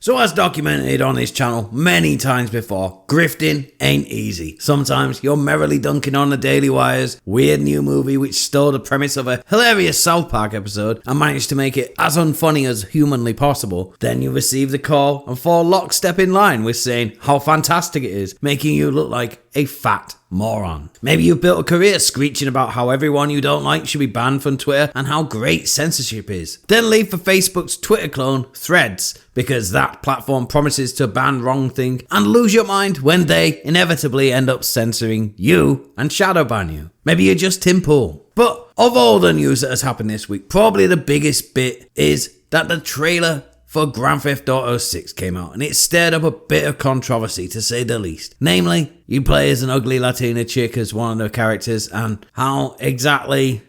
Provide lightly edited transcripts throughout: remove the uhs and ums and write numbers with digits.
So as documented on this channel many times before, grifting ain't easy. Sometimes you're merrily dunking on the Daily Wire's weird new movie which stole the premise of a hilarious South Park episode and managed to make it as unfunny as humanly possible. Then you receive the call and fall lockstep in line with saying how fantastic it is, making you look like a fat moron. Maybe you've built a career screeching about how everyone you don't like should be banned from Twitter and how great censorship is. Then leave for Facebook's Twitter clone, Threads, because that platform promises to ban wrong thing, and lose your mind when they inevitably end up censoring you and shadow ban you. Maybe you're just Tim Pool. But of all the news that has happened this week, probably the biggest bit is that the trailer for Grand Theft Auto 6 came out, and it stirred up a bit of controversy to say the least. Namely, you play as an ugly Latina chick as one of the characters, and how exactly,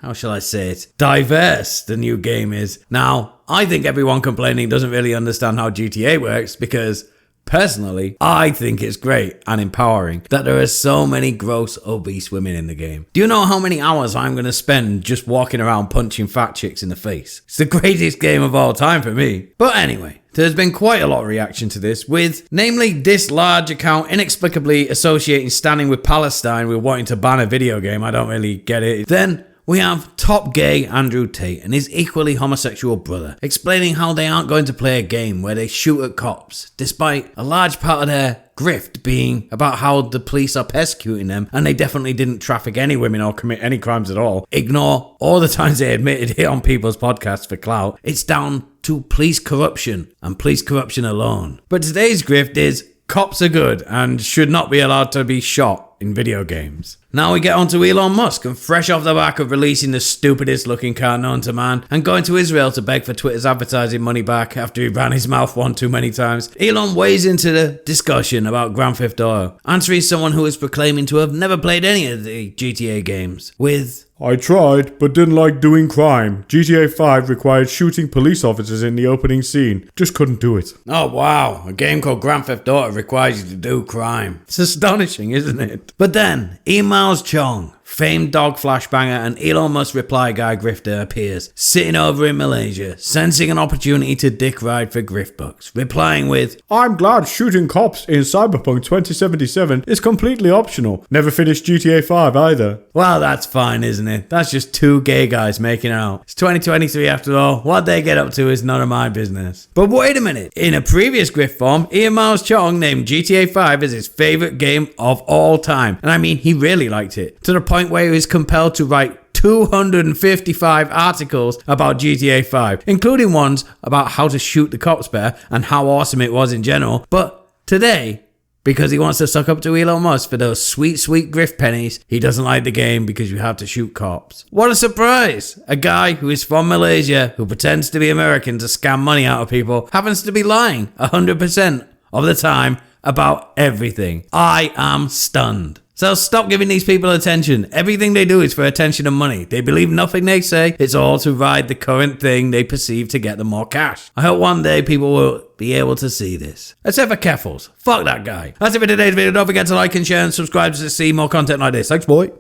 how shall I say it, diverse the new game is. Now, I think everyone complaining doesn't really understand how GTA works, because personally, I think it's great and empowering that there are so many gross, obese women in the game. Do you know how many hours I'm going to spend just walking around punching fat chicks in the face? It's the greatest game of all time for me. But anyway, there's been quite a lot of reaction to this, with namely this large account inexplicably associating standing with Palestine with wanting to ban a video game. I don't really get it. Then we have top gay Andrew Tate and his equally homosexual brother explaining how they aren't going to play a game where they shoot at cops, despite a large part of their grift being about how the police are persecuting them and they definitely didn't traffic any women or commit any crimes at all. Ignore all the times they admitted it on people's podcasts for clout. It's down to police corruption and police corruption alone. But today's grift is cops are good and should not be allowed to be shot in video games. Now we get on to Elon Musk, and fresh off the back of releasing the stupidest looking car known to man and going to Israel to beg for Twitter's advertising money back after he ran his mouth one too many times, Elon weighs into the discussion about Grand Theft Auto, answering someone who is proclaiming to have never played any of the GTA games with, "I tried, but didn't like doing crime. GTA 5 required shooting police officers in the opening scene. Just couldn't do it." Oh wow, a game called Grand Theft Auto requires you to do crime. It's astonishing, isn't it? But then, Ian Miles Cheong, famed dog flashbanger and Elon Musk reply guy grifter, appears, sitting over in Malaysia, sensing an opportunity to dick ride for grift bucks, replying with, "I'm glad shooting cops in Cyberpunk 2077 is completely optional. Never finished GTA 5 either." Well, that's fine, isn't it? That's just two gay guys making out. It's 2023 after all. What they get up to is none of my business. But wait a minute. In a previous grift form, Ian Miles Cheong named GTA 5 as his favourite game of all time. And I mean, he really liked it. To the point where he was compelled to write 255 articles about GTA 5, including ones about how to shoot the cops better and how awesome it was in general. But today, because he wants to suck up to Elon Musk for those sweet, sweet grift pennies, he doesn't like the game because you have to shoot cops. What a surprise! A guy who is from Malaysia, who pretends to be American to scam money out of people, happens to be lying 100% of the time about everything. I am stunned. So stop giving these people attention. Everything they do is for attention and money. They believe nothing they say. It's all to ride the current thing they perceive to get them more cash. I hope one day people will be able to see this. Except for Keffels. Fuck that guy. That's it for today's video. Don't forget to like and share and subscribe to see more content like this. Thanks, boy.